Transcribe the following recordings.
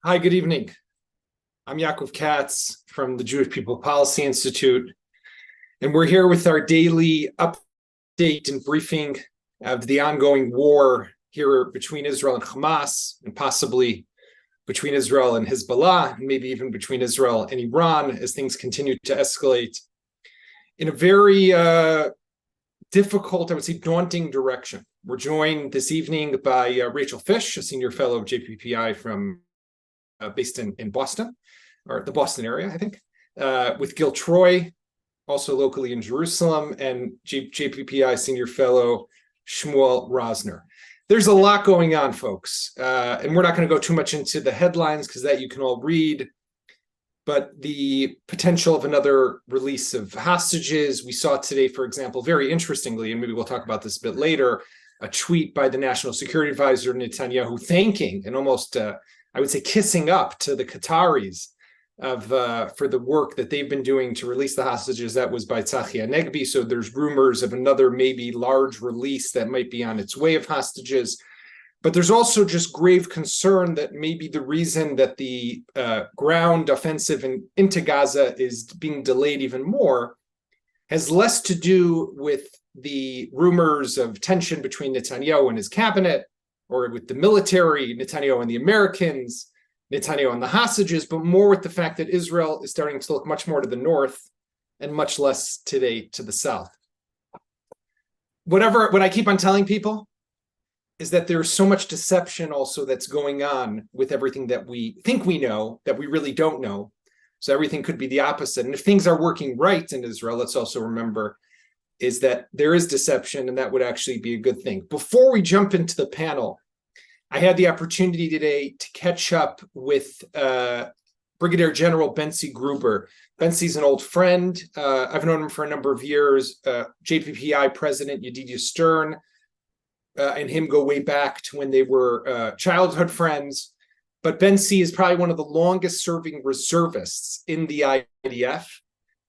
Hi, good evening. I'm Yaakov Katz from the Jewish People Policy Institute, and we're here with our daily update and briefing of the ongoing war here between Israel and Hamas, and possibly between Israel and Hezbollah, and maybe even between Israel and Iran as things continue to escalate in a very difficult, I would say, daunting direction. We're joined this evening by Rachel Fish, a senior fellow of JPPI based in Boston, or the Boston area, I think, with Gil Troy, also locally in Jerusalem, and JPPI senior fellow Shmuel Rosner. There's a lot going on, folks, and we're not going to go too much into the headlines because that you can all read, but the potential of another release of hostages. We saw today, for example, very interestingly, and maybe we'll talk about this a bit later, a tweet by the National Security Advisor Netanyahu thanking and almost I would say kissing up to the Qataris for the work that they've been doing to release the hostages. That was by Tzachi Hanegbi. So there's rumors of another maybe large release that might be on its way of hostages. But there's also just grave concern that maybe the reason that the ground offensive into Gaza is being delayed even more has less to do with the rumors of tension between Netanyahu and his cabinet, or with the military, Netanyahu and the Americans, Netanyahu and the hostages, but more with the fact that Israel is starting to look much more to the north and much less today to the south. What I keep on telling people is that there's so much deception also that's going on with everything that we think we know that we really don't know. So everything could be the opposite. And if things are working right in Israel, let's also remember is that there is deception, and that would actually be a good thing. Before we jump into the panel, I had the opportunity today to catch up with Brigadier General Bentzi Gruber. Bentzi's an old friend. I've known him for a number of years. JPPI President Yedidia Stern and him go way back to when they were childhood friends. But Bentzi is probably one of the longest serving reservists in the IDF.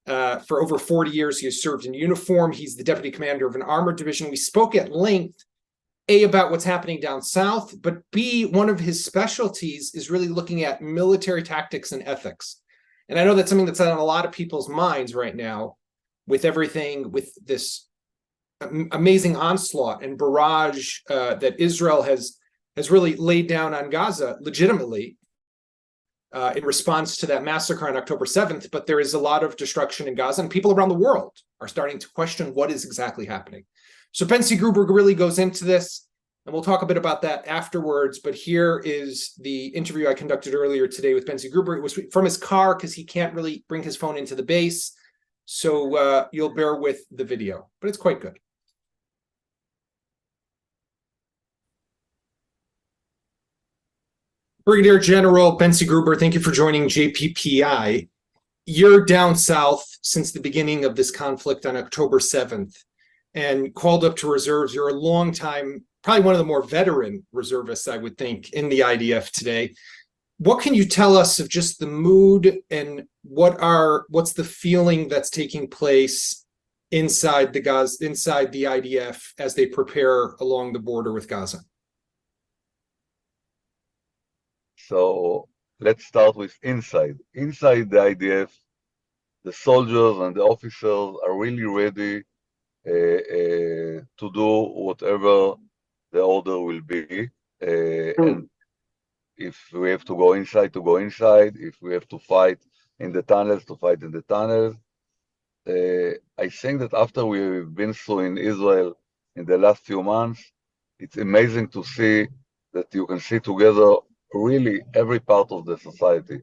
For over 40 years, he has served in uniform. He's the deputy commander of an armored division. We spoke at length, A, about what's happening down south, but B, one of his specialties is really looking at military tactics and ethics. And I know that's something that's on a lot of people's minds right now with everything, with this amazing onslaught and barrage that Israel has really laid down on Gaza legitimately. In response to that massacre on October 7th, but there is a lot of destruction in Gaza, and people around the world are starting to question what is exactly happening. So Bentzi Gruber really goes into this, and we'll talk a bit about that afterwards, but here is the interview I conducted earlier today with Bentzi Gruber. It was from his car because he can't really bring his phone into the base, so you'll bear with the video, but it's quite good. Brigadier General Bentzi Gruber, thank you for joining JPPI. You're down south since the beginning of this conflict on October 7th and called up to reserves. You're a long time, probably one of the more veteran reservists, I would think, in the IDF today. What can you tell us of just the mood and what's the feeling that's taking place inside the IDF as they prepare along the border with Gaza? So let's start with inside. Inside the IDF, the soldiers and the officers are really ready to do whatever the order will be. And if we have to go inside, to go inside. If we have to fight in the tunnels, to fight in the tunnels. I think that after we've been through in Israel in the last few months, it's amazing to see that you can see together really every part of the society,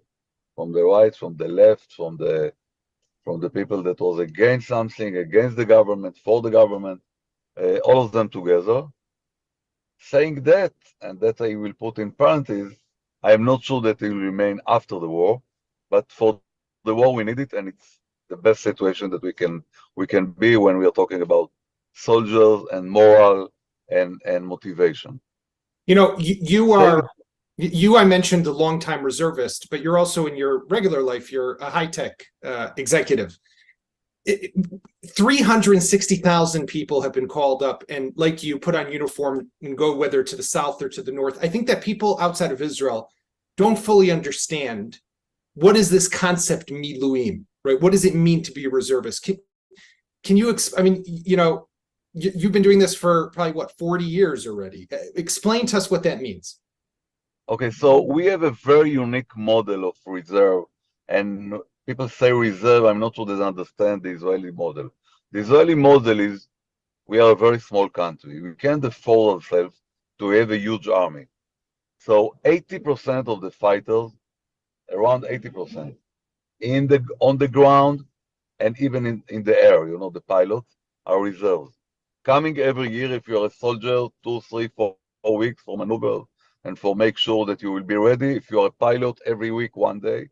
from the right, from the left, from the people that was against something, against the government, for the government, all of them together. Saying that, and that I will put in parentheses, I am not sure that it will remain after the war, but for the war we need it, and it's the best situation that we can be when we are talking about soldiers and moral and motivation. You know, I mentioned a longtime reservist, but you're also in your regular life, you're a high-tech executive. 360,000 people have been called up and, like you, put on uniform and go whether to the south or to the north. I think that people outside of Israel don't fully understand what is this concept miluim, right? What does it mean to be a reservist? Can you, I mean, you know, you've been doing this for probably what, 40 years already. Explain to us what that means. Okay, so we have a very unique model of reserve, and people say reserve, I'm not sure they understand the Israeli model. The Israeli model is we are a very small country. We can't afford ourselves to have a huge army. So 80% of the fighters, around 80%, on the ground and even in the air, you know, the pilots are reserves. Coming every year, if you're a soldier, 2, 3, 4 weeks for maneuvers and for make sure that you will be ready. If you're a pilot, every week, 1 day.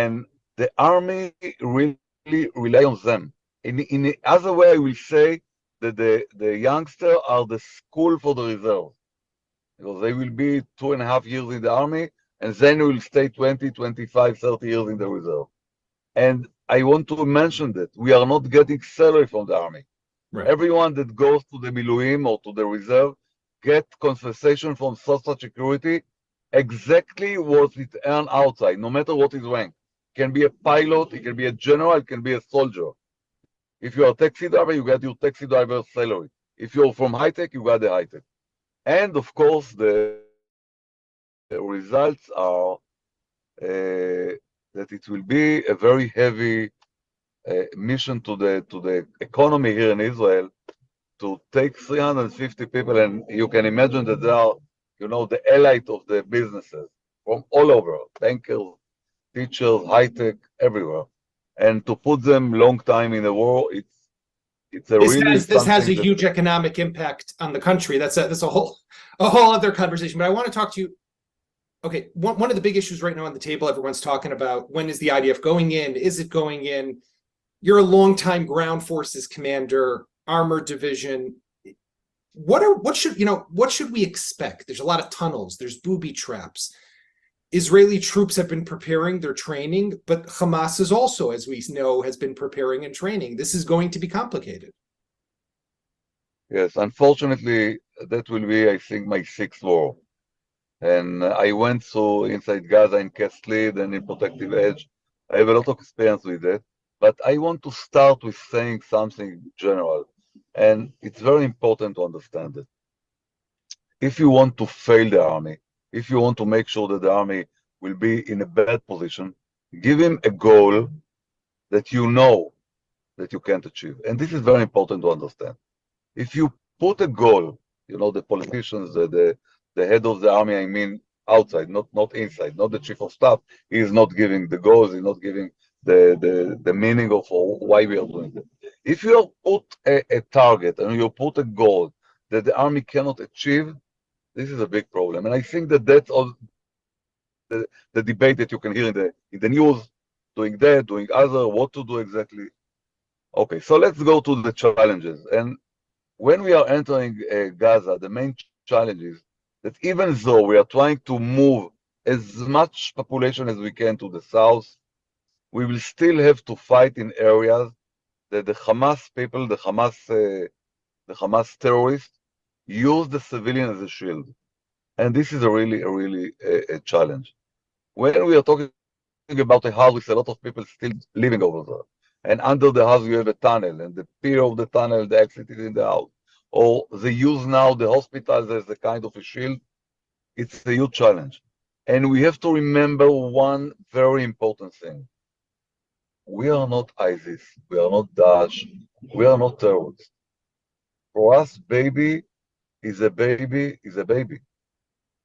And the army really rely on them. In the other way, I will say that the youngsters are the school for the reserve, because they will be 2.5 years in the army, and then will stay 20, 25, 30 years in the reserve. And I want to mention that we are not getting salary from the army. Right. Everyone that goes to the miluim or to the reserve get compensation from Social Security exactly what it earn outside, no matter what his rank. It can be a pilot, it can be a general, it can be a soldier. If you're a taxi driver, you get your taxi driver salary. If you're from high tech, you got the high tech. And of course, the results are that it will be a very heavy mission to the economy here in Israel to take 350 people, and you can imagine that they are, you know, the elite of the businesses from all over, bankers, teachers, high tech, everywhere, and to put them long time in the war, it's a really This has something a that, huge economic impact on the country. That's a whole other conversation. But I want to talk to you. Okay, one of the big issues right now on the table, everyone's talking about, when is the IDF going in? Is it going in? You're a longtime ground forces commander, armored division. What should we expect? There's a lot of tunnels, there's booby traps. Israeli troops have been preparing, they're training, but Hamas is also, as we know, has been preparing and training. This is going to be complicated. yes, unfortunately, that will be, I think, my 6th war. And I went through inside Gaza in Kestli, then in Protective Edge. I have a lot of experience with it, but I want to start with saying something general. And it's very important to understand it. If you want to fail the army, if you want to make sure that the army will be in a bad position, give him a goal that you know that you can't achieve. And this is very important to understand. If you put a goal, you know, the politicians, the head of the army, I mean, outside, not inside, not the chief of staff, he is not giving the goals, he's not giving the meaning of why we are doing it. If you put a target and you put a goal that the army cannot achieve, this is a big problem. And I think that that's all the debate that you can hear in the news, doing that, doing other, what to do exactly. Okay, so let's go to the challenges. And when we are entering Gaza, the main challenge is that even though we are trying to move as much population as we can to the south, we will still have to fight in areas that the Hamas people, the Hamas terrorists, use the civilian as a shield. And this is a really a challenge. When we are talking about a house with a lot of people still living over there, and under the house you have a tunnel, and the pier of the tunnel, the exit is in the house, or they use now the hospitals as a kind of a shield, it's a huge challenge. And we have to remember one very important thing. We are not ISIS, we are not Daesh, we are not terrorists. For us, baby is a baby is a baby.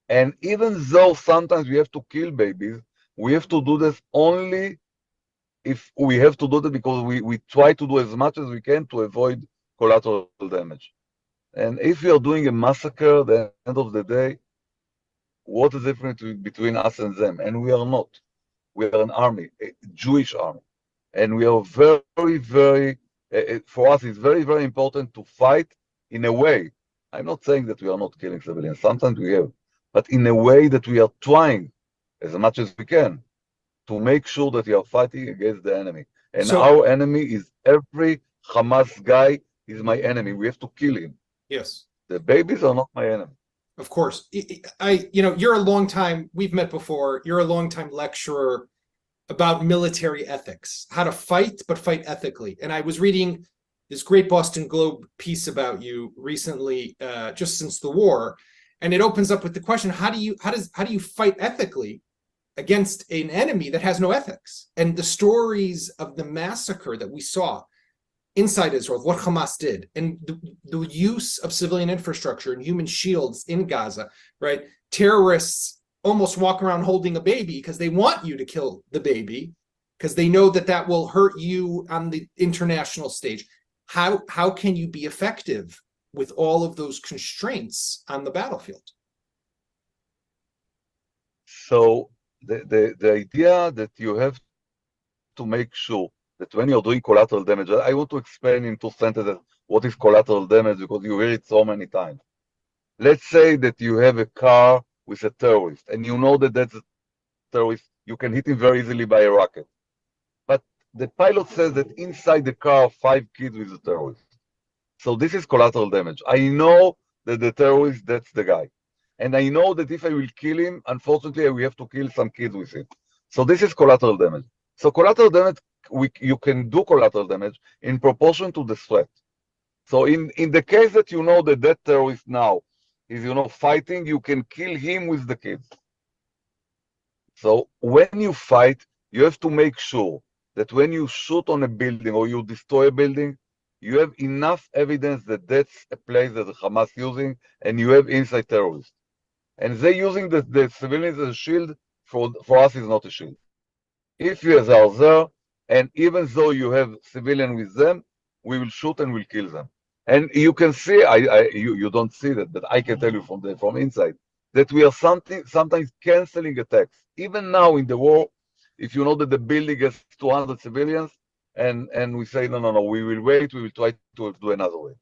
And even though sometimes we have to kill babies, we have to do this only if we have to do that, because we try to do as much as we can to avoid collateral damage. And if we are doing a massacre, at the end of the day, what is the difference between us and them? And we are not. We are an army, a Jewish army. And we are for us, it's very important to fight in a way. I'm not saying that we are not killing civilians. Sometimes we have, but in a way that we are trying as much as we can to make sure that we are fighting against the enemy. And So, our enemy is every Hamas guy is my enemy. We have to kill him. yes. The babies are not my enemy. of course. You're a long time, we've met before, you're a long time lecturer about military ethics, how to fight, but fight ethically. And I was reading this great Boston Globe piece about you recently, just since the war. And it opens up with the question, how do you fight ethically against an enemy that has no ethics? And the stories of the massacre that we saw inside Israel, what Hamas did, and the use of civilian infrastructure and human shields in Gaza, right? Terrorists almost walk around holding a baby because they want you to kill the baby, because they know that will hurt you on the international stage. How can you be effective with all of those constraints on the battlefield? So the idea that you have to make sure that when you're doing collateral damage, I want to explain in 2 sentences what is collateral damage, because you hear it so many times. Let's say that you have a car with a terrorist, and you know that that's a terrorist. You can hit him very easily by a rocket. But the pilot says that inside the car are 5 kids with the terrorist. So this is collateral damage. I know that the terrorist, that's the guy. And I know that if I will kill him, unfortunately, I will have to kill some kids with it. So this is collateral damage. So collateral damage, you can do collateral damage in proportion to the threat. So in the case that you know that that terrorist now is, fighting, you can kill him with the kids. So when you fight, you have to make sure that when you shoot on a building or you destroy a building, you have enough evidence that that's a place that the Hamas using, and you have inside terrorists. And they using the civilians as a shield, for us is not a shield. If you are there, and even though you have civilian with them, we will shoot and we'll kill them. And you can see, you don't see that, but I can tell you from inside that we are sometimes canceling attacks. Even now in the war, if you know that the building has 200 civilians, and we say, no, we will wait, we will try to do another way.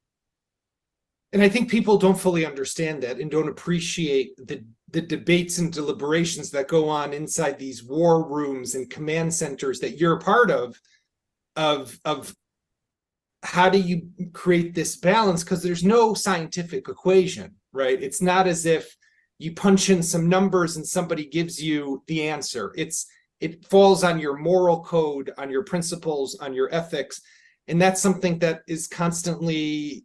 And I think people don't fully understand that and don't appreciate the debates and deliberations that go on inside these war rooms and command centers that you're a part of how do you create this balance? Because there's no scientific equation, right? It's not as if you punch in some numbers and somebody gives you the answer. It falls on your moral code, on your principles, on your ethics. And that's something that is constantly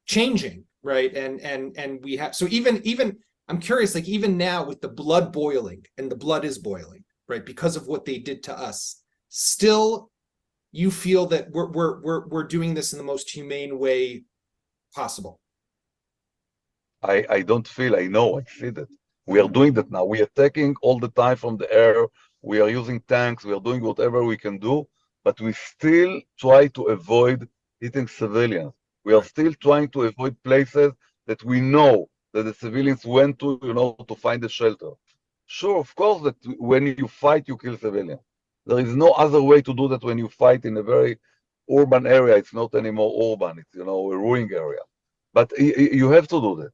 changing, right? And we have, so even I'm curious, like even now with the blood boiling, and the blood is boiling, right? Because of what they did to us, still you feel that we're doing this in the most humane way possible. I don't feel, I know, I see that. We are doing that now. We are attacking all the time from the air. We are using tanks. We are doing whatever we can do, but we still try to avoid hitting civilians. We are still trying to avoid places that we know that the civilians went to, to find a shelter. Sure, of course, that when you fight, you kill civilians. There is no other way to do that when you fight in a very urban area. It's not anymore urban. It's, a ruined area. But you have to do that.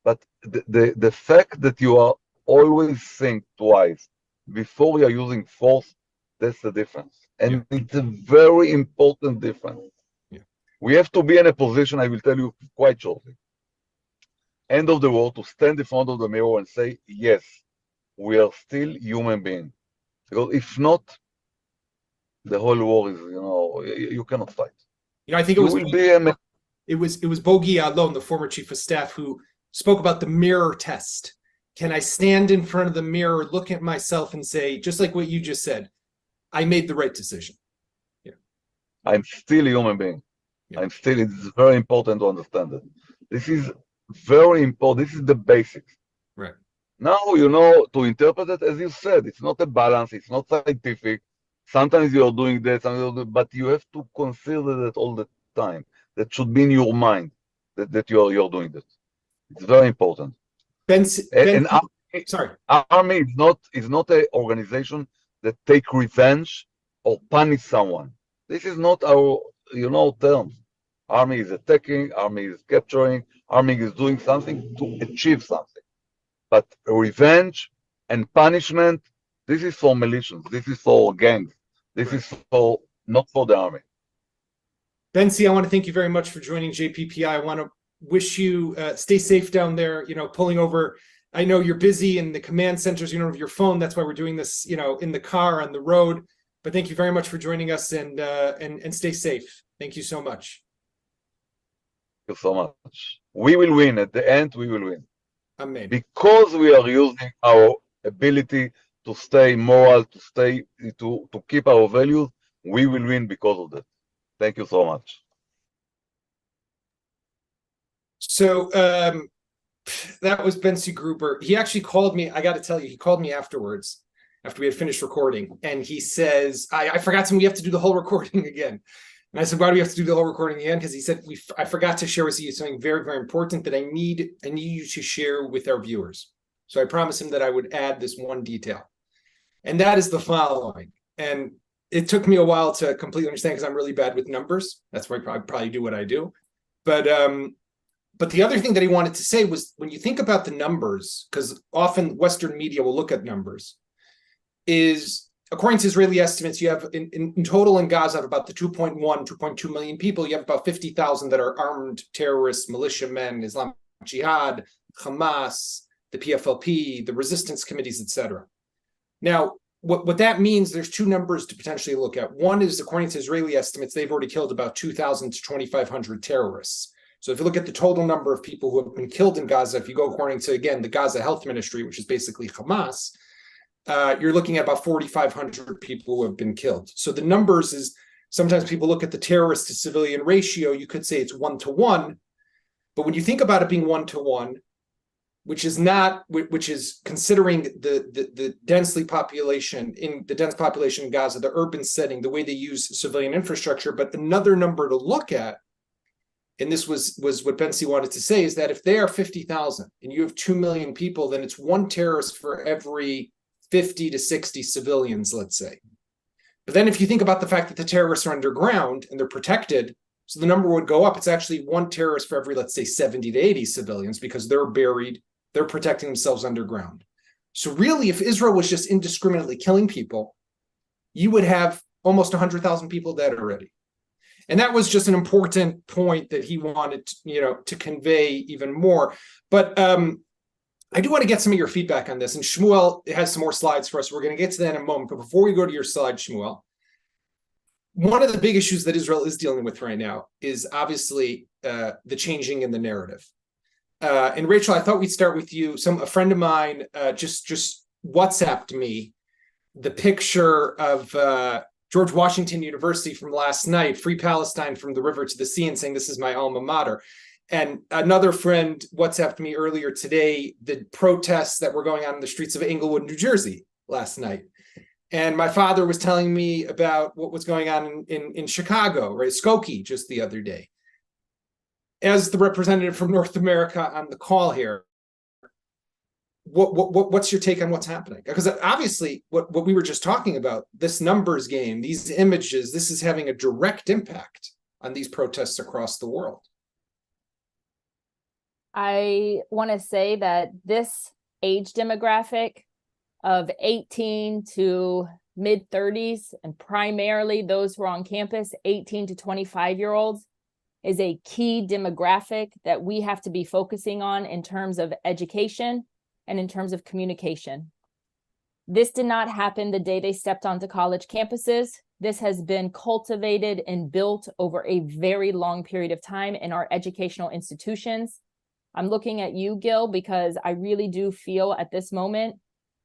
But the fact that you are always think twice before you are using force, that's the difference. And it's a very important difference. Yeah. We have to be in a position, I will tell you quite shortly, end of the war, to stand in front of the mirror and say, yes, we are still human beings. Because if not, the whole war is, you cannot fight. I think it was Bogi Alon, the former chief of staff, who spoke about the mirror test. Can I stand in front of the mirror, look at myself and say, just like what you just said, I made the right decision? Yeah. I'm still a human being. Yeah. It's very important to understand it. This is very important. This is the basics. Right. Now, to interpret it, as you said, it's not a balance. It's not scientific. Sometimes you're doing that, but you have to consider that all the time. That should be in your mind that you're doing that. It's very important. Army is not an organization that take revenge or punish someone. This is not our, terms. Army is attacking, army is capturing, army is doing something to achieve something. But revenge and punishment, this is for militias, this is for gangs, this is not for the army. Bensi, I want to thank you very much for joining JPPI. I want to wish you stay safe down there, pulling over. I know you're busy in the command centers, you don't have your phone. That's why we're doing this, in the car, on the road. But thank you very much for joining us, and stay safe. Thank you so much. Thank you so much. We will win. At the end, we will win. Amen. Because we are using our ability to stay moral, to keep our values, we will win because of that. Thank you so much. So that was Bentzi Gruber. He actually called me. I got to tell you, he called me afterwards, after we had finished recording, and he says, I forgot something. We have to do the whole recording again. And I said, why do we have to do the whole recording again? Because he said, I forgot to share with you something very, very important that I need you to share with our viewers. So I promised him that I would add this one detail. And that is the following. And it took me a while to completely understand, because I'm really bad with numbers. That's why I probably do what I do. But the other thing that he wanted to say was, when you think about the numbers, because often Western media will look at numbers, is according to Israeli estimates, you have in total in Gaza, about the 2.2 million people, you have about 50,000 that are armed terrorists, militiamen, Islamic Jihad, Hamas, the PFLP, the resistance committees, etc. Now, what that means, there's two numbers to potentially look at. One is, according to Israeli estimates, they've already killed about 2,000 to 2,500 terrorists. So if you look at the total number of people who have been killed in Gaza, if you go according to, again, the Gaza Health Ministry, which is basically Hamas, you're looking at about 4,500 people who have been killed. So the numbers is, sometimes people look at the terrorist to civilian ratio, you could say it's 1-to-1, but when you think about it being 1-to-1, which is considering the dense population in Gaza, the urban setting, the way they use civilian infrastructure. But another number to look at, and this was what Bentzi wanted to say, is that if they are 50,000 and you have 2 million people, then it's one terrorist for every 50 to 60 civilians, let's say. But then if you think about the fact that the terrorists are underground and they're protected, so the number would go up. It's actually one terrorist for every, let's say, 70 to 80 civilians, because they're buried, they're protecting themselves underground. So really, if Israel was just indiscriminately killing people, you would have almost 100,000 people dead already. And that was just an important point that he wanted to convey even more. But I do want to get some of your feedback on this. And Shmuel has some more slides for us. We're going to get to that in a moment. But before we go to your slide, Shmuel, one of the big issues that Israel is dealing with right now is obviously the changing in the narrative. And Rachel, I thought we'd start with you. A friend of mine just WhatsApped me the picture of George Washington University from last night, Free Palestine from the river to the sea, and saying, this is my alma mater. And another friend WhatsApped me earlier today the protests that were going on in the streets of Englewood, New Jersey last night. And my father was telling me about what was going on in Chicago, right? Skokie just the other day. As the representative from North America on the call here, what's your take on what's happening? Because obviously what we were just talking about, this numbers game, these images, this is having a direct impact on these protests across the world. I want to say that this age demographic of 18 to mid 30s, and primarily those who are on campus, 18 to 25-year-olds, is a key demographic that we have to be focusing on in terms of education and in terms of communication. This did not happen the day they stepped onto college campuses. This has been cultivated and built over a very long period of time in our educational institutions. I'm looking at you, Gil, because I really do feel at this moment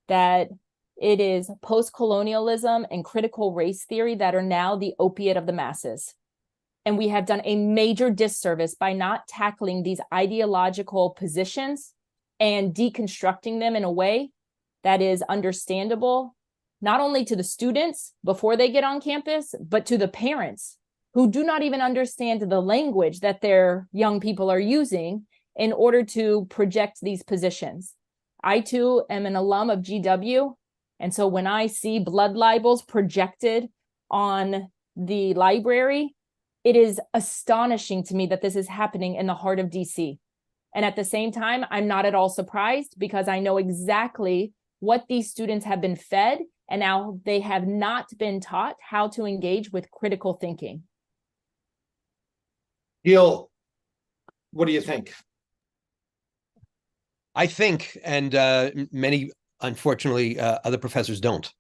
that it is post-colonialism and critical race theory that are now the opiate of the masses. And we have done a major disservice by not tackling these ideological positions and deconstructing them in a way that is understandable, not only to the students before they get on campus, but to the parents who do not even understand the language that their young people are using in order to project these positions. I too am an alum of GW. And so when I see blood libels projected on the library, it is astonishing to me that this is happening in the heart of DC. And at the same time, I'm not at all surprised, because I know exactly what these students have been fed, and now they have not been taught how to engage with critical thinking. Gil, What do you think? I think, and many, unfortunately, other professors don't.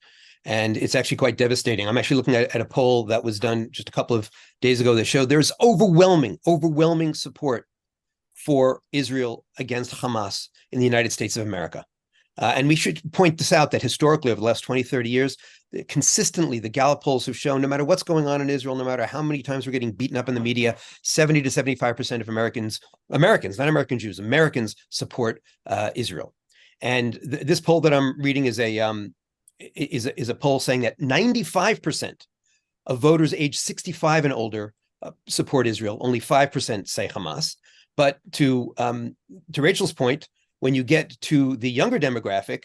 And it's actually quite devastating. I'm actually looking at a poll that was done just a couple of days ago that showed there's overwhelming support for Israel against Hamas in the United States of America. And we should point this out, that historically, over the last 20, 30 years, consistently, the Gallup polls have shown no matter what's going on in Israel, no matter how many times we're getting beaten up in the media, 70 to 75% of Americans, not American Jews, Americans support Israel. And this poll that I'm reading is a poll saying that 95% of voters aged 65 and older support Israel. Only 5% say Hamas. But to Rachel's point, when you get to the younger demographic,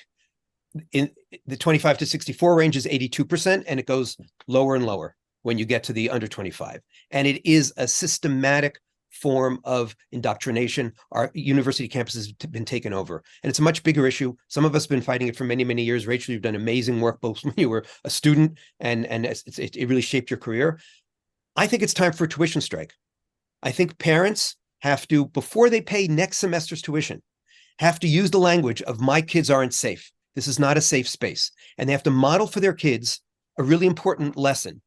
in the 25 to 64 range is 82%, and it goes lower and lower when you get to the under 25. And it is a systematic form of indoctrination. Our university campuses have been taken over, and it's a much bigger issue. Some of us have been fighting it for many, many years. Rachel, you've done amazing work both when you were a student and it really shaped your career. I think it's time for a tuition strike. I think parents have to, before they pay next semester's tuition, have to use the language of "my kids aren't safe. This is not a safe space." And they have to model for their kids a really important lesson,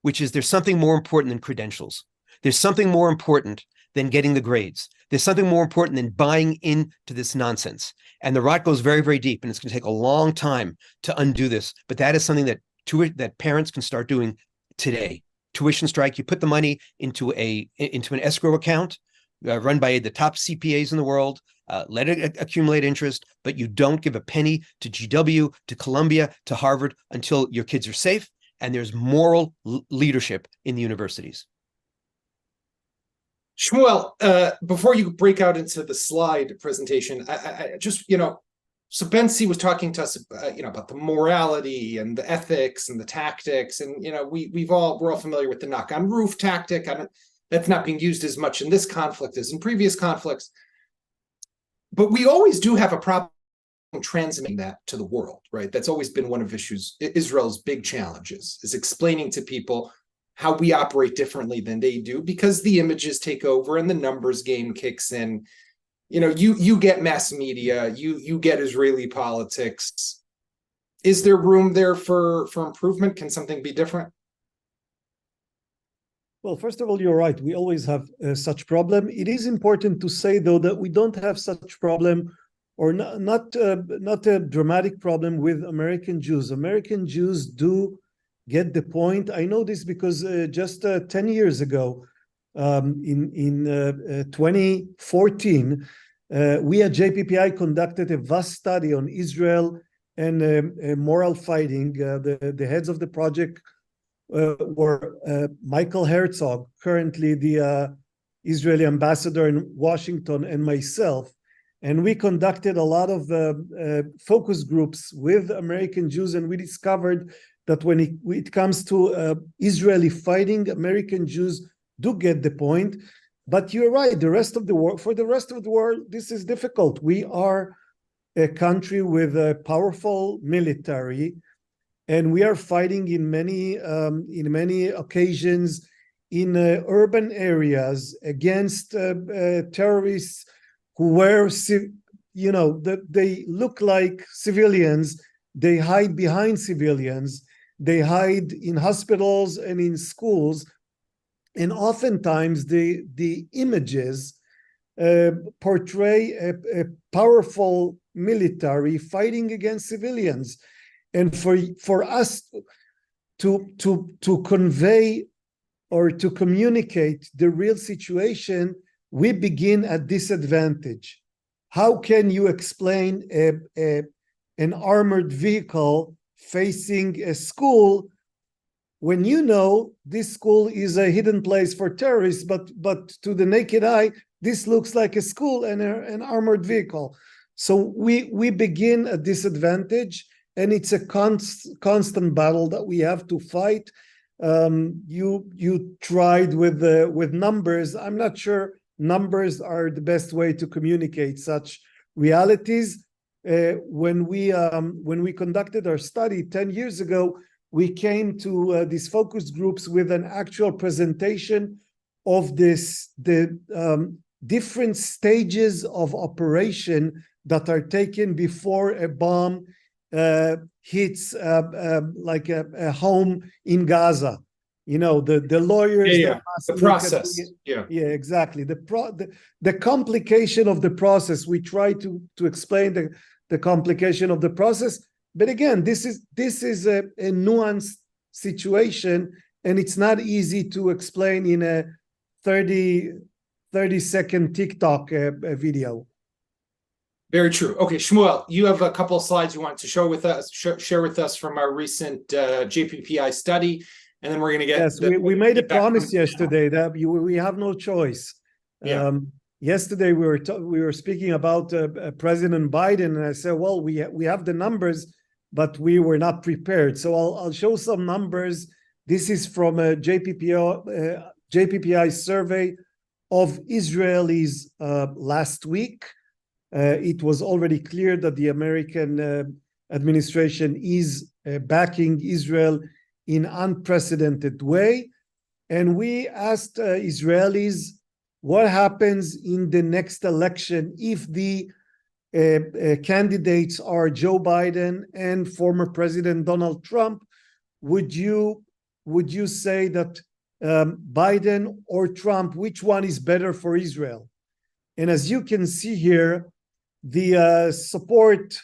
which is there's something more important than credentials. There's something more important than getting the grades. There's something more important than buying into this nonsense. And the rot goes very, very deep, and it's going to take a long time to undo this. But that is something that parents can start doing today. Tuition strike. You put the money into an escrow account run by the top CPAs in the world. Let it accumulate interest, but you don't give a penny to GW, to Columbia, to Harvard until your kids are safe and there's moral leadership in the universities. Shmuel, before you break out into the slide presentation, I just, so Bensi was talking to us, about the morality and the ethics and the tactics, and we're all familiar with the knock on roof tactic. That's not being used as much in this conflict as in previous conflicts. But we always do have a problem transmitting that to the world, right? That's always been one of Israel's big challenges, is explaining to people how we operate differently than they do, because the images take over and the numbers game kicks in. You get mass media, you get Israeli politics. Is there room there for improvement? Can something be different? Well, first of all, you're right. We always have such problem. It is important to say, though, that we don't have such problem, or not a dramatic problem with American Jews. American Jews do get the point. I know this because just 10 years ago, in 2014, we at JPPI conducted a vast study on Israel and moral fighting. The heads of the project were Michael Herzog, currently the Israeli ambassador in Washington, and myself. And we conducted a lot of focus groups with American Jews, and we discovered that when it comes to Israeli fighting, American Jews do get the point. But you're right, for the rest of the world, this is difficult. We are a country with a powerful military, and we are fighting in many occasions in urban areas against terrorists who wear, they look like civilians. They hide behind civilians. They hide in hospitals and in schools. And oftentimes the images portray a powerful military fighting against civilians. And for us to convey or to communicate the real situation, we begin at disadvantage. How can you explain an armored vehicle facing a school when this school is a hidden place for terrorists, but to the naked eye, this looks like a school and an armored vehicle? So we begin at disadvantage, and it's a constant battle that we have to fight. You tried with numbers. I'm not sure numbers are the best way to communicate such realities. When we conducted our study 10 years ago, we came to these focus groups with an actual presentation of the different stages of operation that are taken before a bomb hits like a home in Gaza. You know, the lawyers. Yeah, the process. Yeah, exactly. The complication of the process. We try to explain the complication of the process. But again, this is a nuanced situation, and it's not easy to explain in a 30-second TikTok video. very true. Okay, Shmuel, you have a couple of slides you want to share with us from our recent JPPI study, and then we're going to get. Yes, we made a promise yesterday that we have no choice. Yeah. Yesterday we were speaking about President Biden, and I said, well, we have the numbers, but we were not prepared. So I'll show some numbers. This is from a JPPI survey of Israelis last week. It was already clear that the American administration is backing Israel in unprecedented way. And we asked Israelis what happens in the next election if the candidates are Joe Biden and former President Donald Trump. Would you say that Biden or Trump, which one is better for Israel? And as you can see here, the support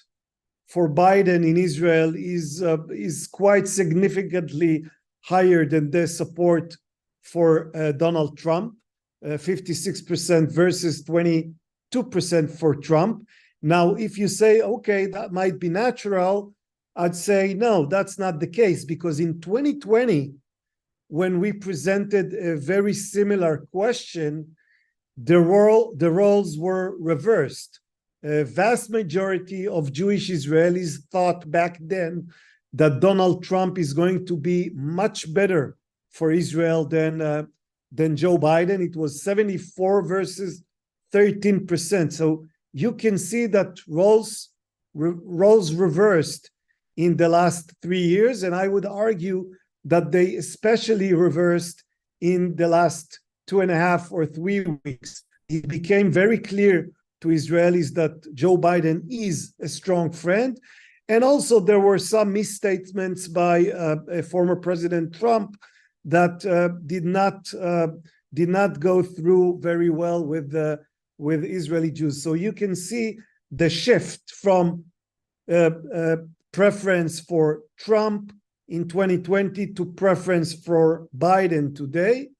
for Biden in Israel is quite significantly higher than the support for Donald Trump, 56% versus 22% for Trump. Now, if you say, okay, that might be natural, I'd say, no, that's not the case, because in 2020, when we presented a very similar question, the roles were reversed. A vast majority of Jewish Israelis thought back then that Donald Trump is going to be much better for Israel than Joe Biden. It was 74 versus 13%. So you can see that roles reversed in the last 3 years, and I would argue that they especially reversed in the last 2.5 or 3 weeks. It became very clear to Israelis that Joe Biden is a strong friend. And also there were some misstatements by former President Trump that did not go through very well with Israeli Jews. So you can see the shift from preference for Trump in 2020 to preference for Biden today.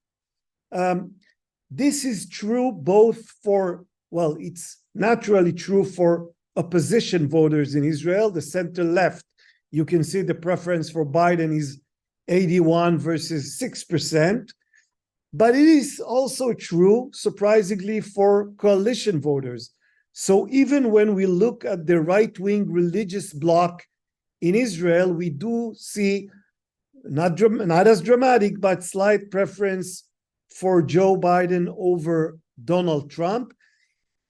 This is true both for, well, it's naturally true for opposition voters in Israel, the center left. You can see the preference for Biden is 81 versus 6%. But it is also true, surprisingly, for coalition voters. So even when we look at the right-wing religious bloc in Israel, we do see not as dramatic, but slight preference for Joe Biden over Donald Trump.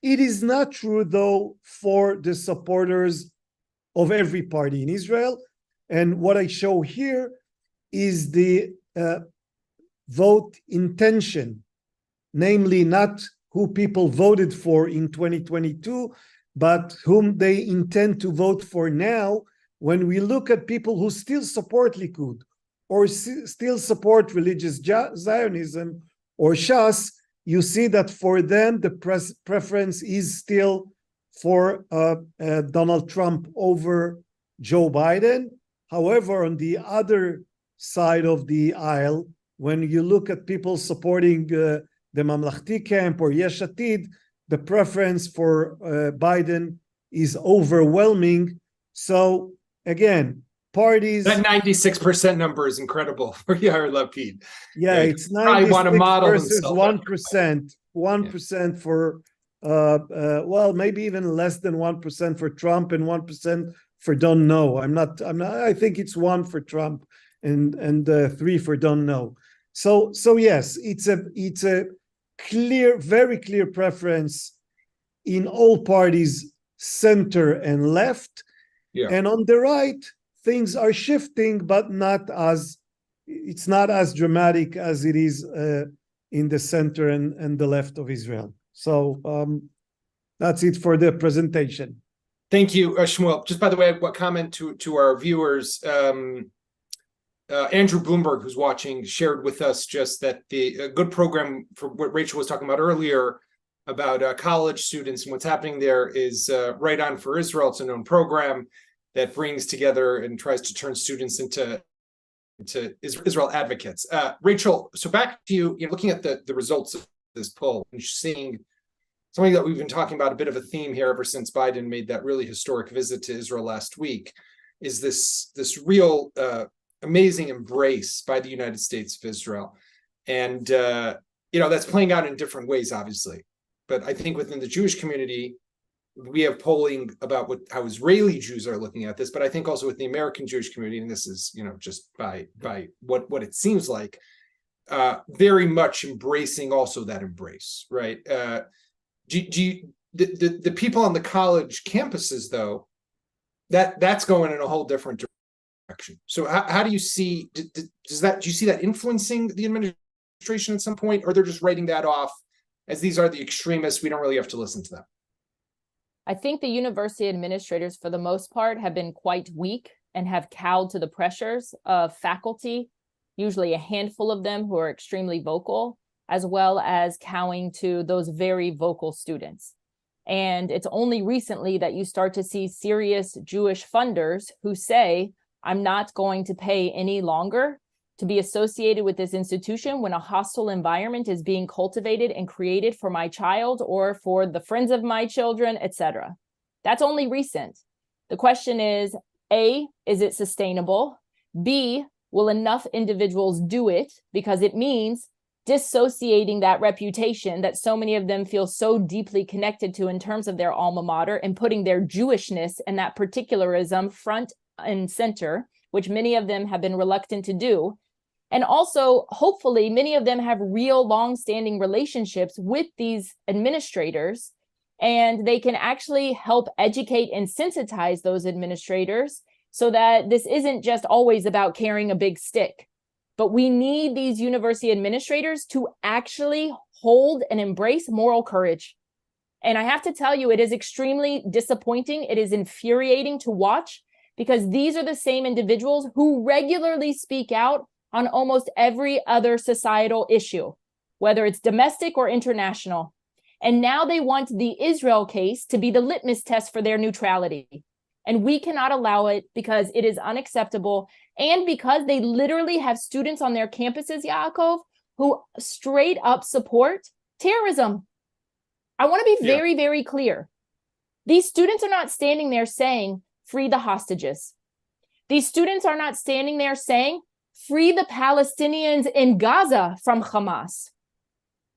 It is not true, though, for the supporters of every party in Israel. And what I show here is the vote intention, namely not who people voted for in 2022, but whom they intend to vote for now. When we look at people who still support Likud or still support religious Zionism or Shas, you see that for them, the preference is still for Donald Trump over Joe Biden. However, on the other side of the aisle, when you look at people supporting the Mamlachti camp or Yesh Atid, the preference for Biden is overwhelming. So again, parties... That 96% number is incredible for Yair Lapid. Yeah, it's 96 versus 1%. 1% for, well, maybe even less than 1% for Trump and 1% for don't know. I think it's 1 for Trump and 3 for don't know. So yes, it's a clear, very clear preference in all parties, center and left. Yeah. And on the right, things are shifting, but it's not as dramatic as it is in the center and the left of Israel. So that's it for the presentation. Thank you, Shmuel. Just by the way, what comment to our viewers, Andrew Bloomberg, who's watching, shared with us just that a good program for what Rachel was talking about earlier about college students and what's happening there is Right On for Israel. It's a known program that brings together and tries to turn students into Israel advocates. Rachel, so back to you, looking at the results of this poll and seeing something that we've been talking about, a bit of a theme here ever since Biden made that really historic visit to Israel last week, is this real amazing embrace by the United States of Israel. And, that's playing out in different ways, obviously. But I think within the Jewish community, we have polling about how Israeli Jews are looking at this, but I think also with the American Jewish community, and this is, just by what it seems like, very much embracing also that embrace, right? The people on the college campuses, though, that's going in a whole different direction. So how do you see, do you see that influencing the administration at some point, or they're just writing that off as these are the extremists, we don't really have to listen to them? I think the university administrators, for the most part, have been quite weak and have cowed to the pressures of faculty, usually a handful of them who are extremely vocal, as well as cowing to those very vocal students. And it's only recently that you start to see serious Jewish funders who say, I'm not going to pay any longer to be associated with this institution when a hostile environment is being cultivated and created for my child or for the friends of my children, etc. That's only recent. The question is, A, is it sustainable? B, will enough individuals do it? Because it means dissociating that reputation that so many of them feel so deeply connected to in terms of their alma mater and putting their Jewishness and that particularism front and center, which many of them have been reluctant to do. And also, hopefully, many of them have real long-standing relationships with these administrators, and they can actually help educate and sensitize those administrators so that this isn't just always about carrying a big stick. But we need these university administrators to actually hold and embrace moral courage. And I have to tell you, it is extremely disappointing. It is infuriating to watch, because these are the same individuals who regularly speak out on almost every other societal issue, whether it's domestic or international. And now they want the Israel case to be the litmus test for their neutrality. And we cannot allow it, because it is unacceptable. And because they literally have students on their campuses, Yaakov, who straight up support terrorism. I want to be very, very clear. These students are not standing there saying, free the hostages. These students are not standing there saying, free the Palestinians in Gaza from Hamas.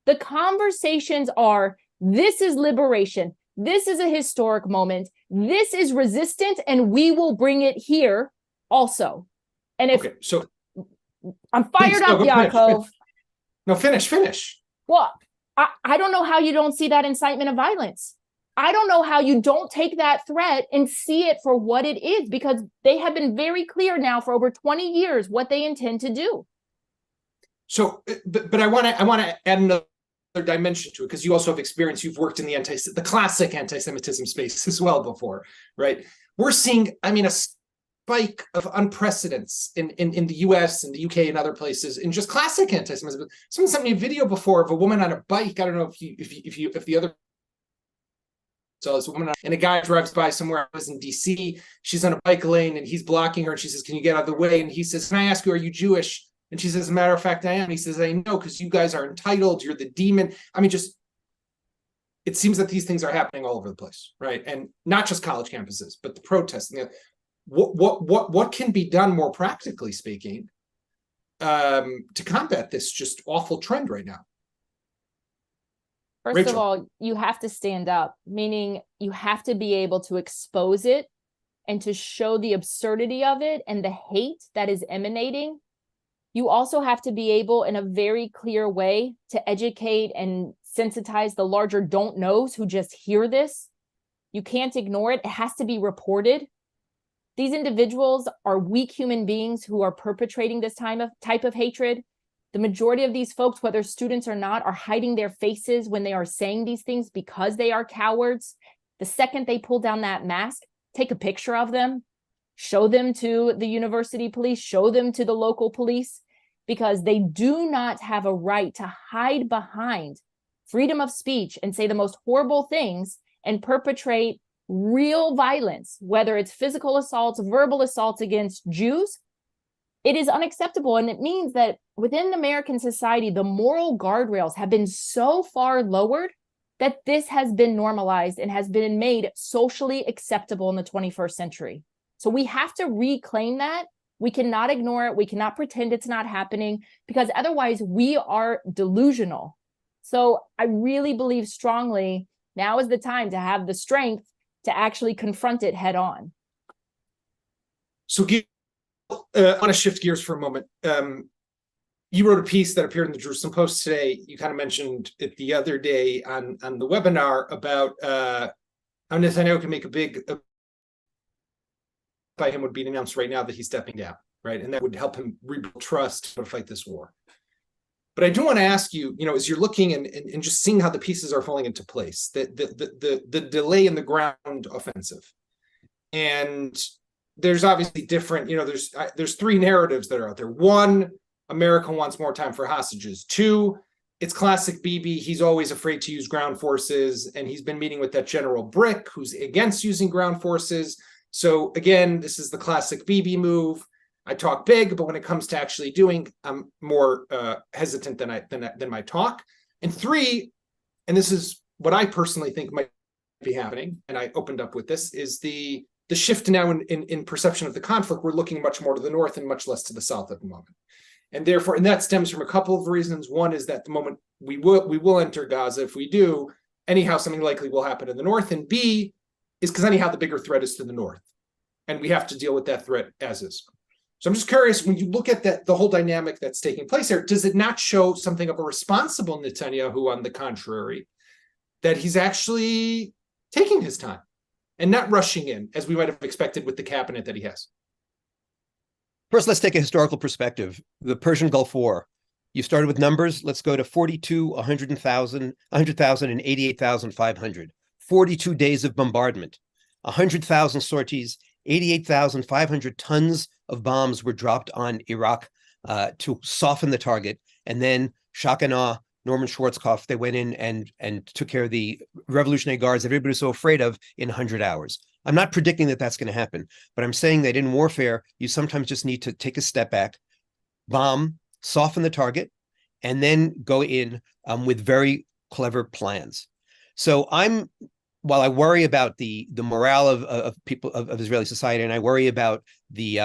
The conversations are, this is liberation. This is a historic moment. This is resistance, and we will bring it here also. And if so I'm fired up, Yaakov. Finish. Well, I don't know how you don't see that incitement of violence. I don't know how you don't take that threat and see it for what it is, because they have been very clear now for over 20 years what they intend to do. So, but I want to add another dimension to it, because you also have experience. You've worked in the classic anti-Semitism space as well before, right? We're seeing, a spike of unprecedents in the US and the UK and other places in just classic anti-Semitism. Someone sent me a video before of a woman on a bike. I don't know if the other. So this woman and a guy drives by somewhere. I was in DC. She's on a bike lane and he's blocking her. And she says, "Can you get out of the way?" And he says, "Can I ask you, are you Jewish?" And she says, "As a matter of fact, I am." He says, "I know, because you guys are entitled. You're the demon." It seems that these things are happening all over the place, right? And not just college campuses, but the protests. What can be done more practically speaking to combat this just awful trend right now? First of all, you have to stand up, meaning you have to be able to expose it and to show the absurdity of it and the hate that is emanating. You also have to be able, in a very clear way, to educate and sensitize the larger don't knows who just hear this. You can't ignore it. It has to be reported. These individuals are weak human beings who are perpetrating this type of hatred. The majority of these folks, whether students or not, are hiding their faces when they are saying these things because they are cowards. The second they pull down that mask, take a picture of them, show them to the university police, show them to the local police, because they do not have a right to hide behind freedom of speech and say the most horrible things and perpetrate real violence, whether it's physical assaults, verbal assaults against Jews. It is unacceptable. And it means that within American society, the moral guardrails have been so far lowered that this has been normalized and has been made socially acceptable in the 21st century. So we have to reclaim that. We cannot ignore it. We cannot pretend it's not happening, because otherwise we are delusional. So I really believe strongly now is the time to have the strength to actually confront it head on. So I want to shift gears for a moment. You wrote a piece that appeared in the Jerusalem Post today. You kind of mentioned it the other day on the webinar about how Netanyahu can make a big by him would be announced right now that he's stepping down, right? And that would help him rebuild trust to fight this war. But I do want to ask you, as you're looking and just seeing how the pieces are falling into place, the delay in the ground offensive, and there's obviously different, there's three narratives that are out there. One, America wants more time for hostages. Two, it's classic Bibi. He's always afraid to use ground forces, and he's been meeting with that General Brick, who's against using ground forces. So again, this is the classic Bibi move. I talk big, but when it comes to actually doing, I'm more hesitant than my talk. And three, and this is what I personally think might be happening, and I opened up with this, is the shift now in perception of the conflict. We're looking much more to the north and much less to the south at the moment. And therefore, and that stems from a couple of reasons. One is that the moment we will enter Gaza, if we do, anyhow, something likely will happen in the north. And B is because anyhow, the bigger threat is to the north. And we have to deal with that threat as is. So I'm just curious, when you look at the whole dynamic that's taking place here, does it not show something of a responsible Netanyahu, on the contrary, that he's actually taking his time and not rushing in as we might have expected with the cabinet that he has? First, let's take a historical perspective. The Persian Gulf War. You started with numbers. Let's go to 42, 100,000, and 88,500. 42 days of bombardment, 100,000 sorties, 88,500 tons of bombs were dropped on Iraq to soften the target. And then shock and awe, Norman Schwarzkopf, they went in and took care of the Revolutionary Guards that everybody was so afraid of in 100 hours. I'm not predicting that that's going to happen, but I'm saying that in warfare, you sometimes just need to take a step back, bomb, soften the target, and then go in with very clever plans. So while I worry about the morale of people of Israeli society, and I worry about the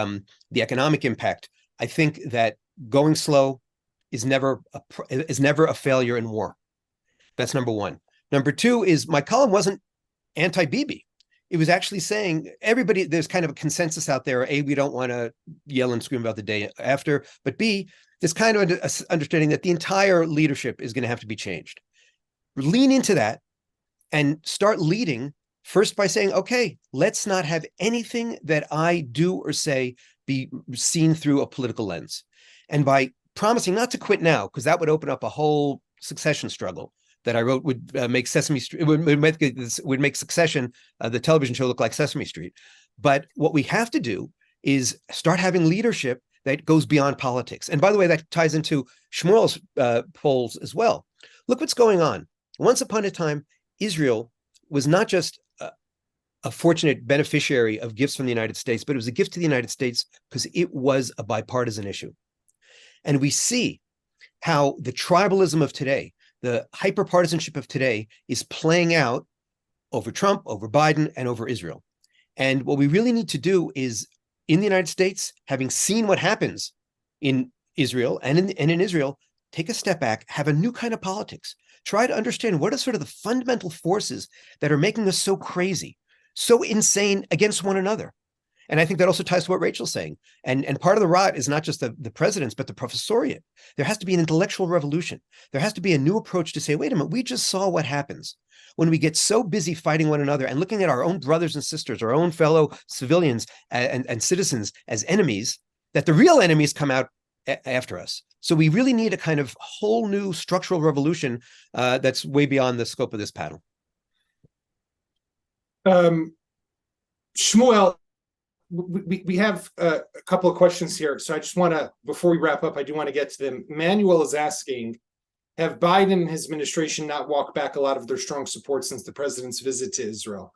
economic impact, I think that going slow is never a failure in war. That's number one. Number two is my column wasn't anti-Bibi. It was actually saying everybody, there's kind of a consensus out there. A, we don't want to yell and scream about the day after, but B, there's kind of an understanding that the entire leadership is going to have to be changed. Lean into that and start leading first by saying, okay, let's not have anything that I do or say be seen through a political lens. And by promising not to quit now, because that would open up a whole succession struggle that I wrote would make Sesame Street, would make Succession, the television show, look like Sesame Street. But what we have to do is start having leadership that goes beyond politics. And by the way, that ties into Shmuel's polls as well. Look what's going on. Once upon a time, Israel was not just a fortunate beneficiary of gifts from the United States, but it was a gift to the United States because it was a bipartisan issue. And we see how the tribalism of today, the hyperpartisanship of today, is playing out over Trump, over Biden, and over Israel. And what we really need to do is, in the United States, having seen what happens in Israel and in Israel, take a step back, have a new kind of politics. Try to understand what are sort of the fundamental forces that are making us so crazy, so insane against one another. And I think that also ties to what Rachel's saying. And part of the rot is not just the presidents, but the professoriate. There has to be an intellectual revolution. There has to be a new approach to say, wait a minute, we just saw what happens when we get so busy fighting one another and looking at our own brothers and sisters, our own fellow civilians and citizens as enemies, that the real enemies come out after us. So we really need a kind of whole new structural revolution that's way beyond the scope of this panel. Shmuel, we have a couple of questions here. So I just want to, before we wrap up, I do want to get to them. Manuel is asking, have Biden and his administration not walked back a lot of their strong support since the president's visit to Israel?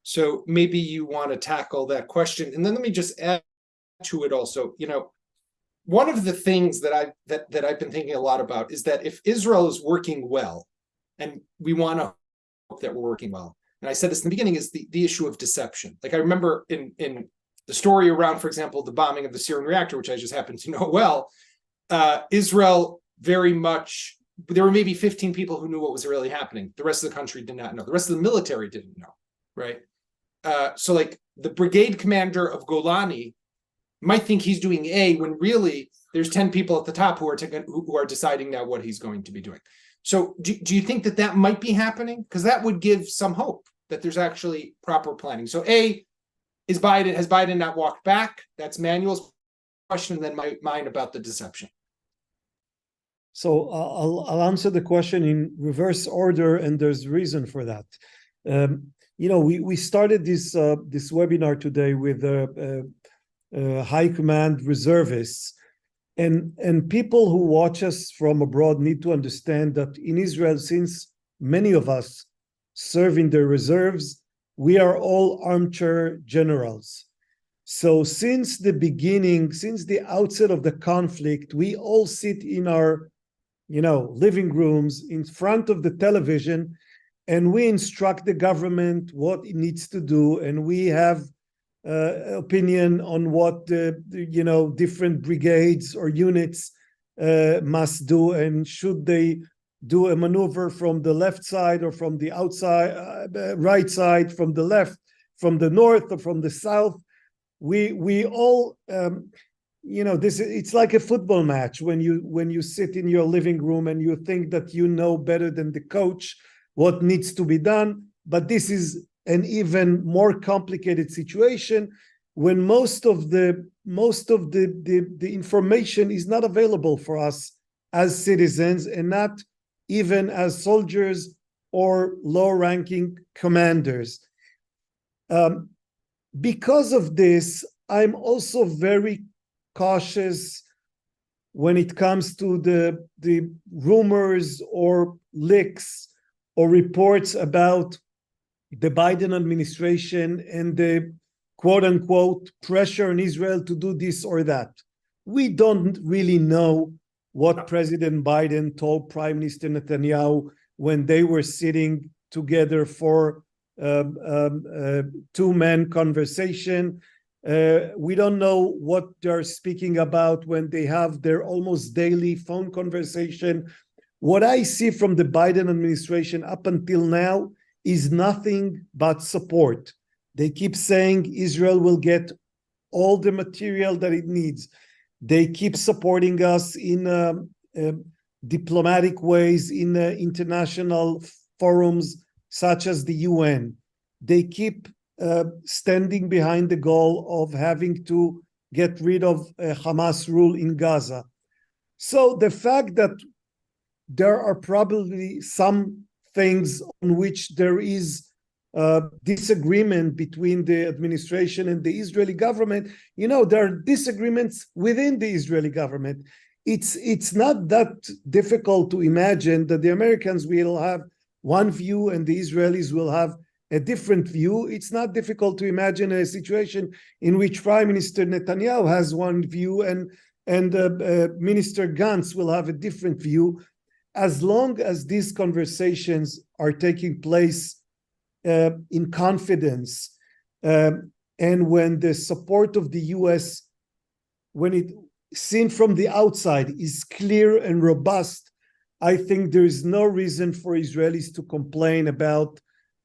So maybe you want to tackle that question. And then let me just add to it also, one of the things that I've been thinking a lot about is that if Israel is working well, and we want to hope that we're working well, and I said this in the beginning, is the issue of deception. Like I remember in the story around, for example, the bombing of the Syrian reactor, which I just happen to know well, Israel very much, there were maybe 15 people who knew what was really happening. The rest of the country did not know. The rest of the military didn't know, right? So like the brigade commander of Golani might think he's doing A when really there's 10 people at the top who are deciding now what he's going to be doing. So do you think that might be happening? Because that would give some hope that there's actually proper planning. So A, has Biden not walked back? That's Manuel's question, and then mine about the deception. So I'll answer the question in reverse order, and there's reason for that. We started this webinar today with high command reservists, and people who watch us from abroad need to understand that in Israel, since many of us serve in the reserves, we are all armchair generals. So since the beginning, since the outset of the conflict, we all sit in our living rooms in front of the television, and we instruct the government what it needs to do, and we have opinion on what the different brigades or units must do, and should they do a maneuver from the left side or from the outside, right side, from the left, from the north or from the south. We all it's like a football match when you sit in your living room and you think that you know better than the coach what needs to be done. But this is an even more complicated situation when most of the information is not available for us as citizens, and not even as soldiers or low-ranking commanders. Because of this, I'm also very cautious when it comes to the rumors or leaks or reports about the Biden administration and the quote-unquote pressure on Israel to do this or that. We don't really know what President Biden told Prime Minister Netanyahu when they were sitting together for two-man conversation. We don't know what they're speaking about when they have their almost daily phone conversation. What I see from the Biden administration up until now is nothing but support. They keep saying Israel will get all the material that it needs. They keep supporting us in diplomatic ways, in international forums such as the UN. They keep standing behind the goal of having to get rid of Hamas rule in Gaza. So the fact that there are probably some things on which there is disagreement between the administration and the Israeli government, there are disagreements within the Israeli government. It's not that difficult to imagine that the Americans will have one view and the Israelis will have a different view. It's not difficult to imagine a situation in which Prime Minister Netanyahu has one view and Minister Gantz will have a different view. As long as these conversations are taking place in confidence, and when the support of the US, when it seen from the outside, is clear and robust, I think there is no reason for Israelis to complain about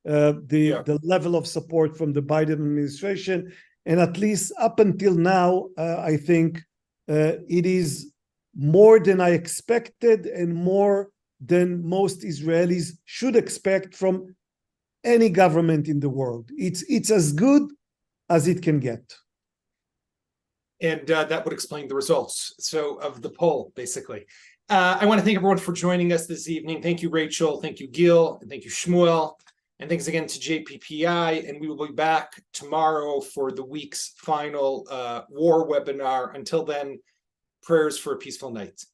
the level of support from the Biden administration. And at least up until now, I think it is more than I expected and more than most Israelis should expect from any government in the world. It's as good as it can get. And that would explain the results of the poll, basically. I want to thank everyone for joining us this evening. Thank you, Rachel. Thank you, Gil. And thank you, Shmuel. And thanks again to JPPI. And we will be back tomorrow for the week's final war webinar. Until then, prayers for a peaceful night.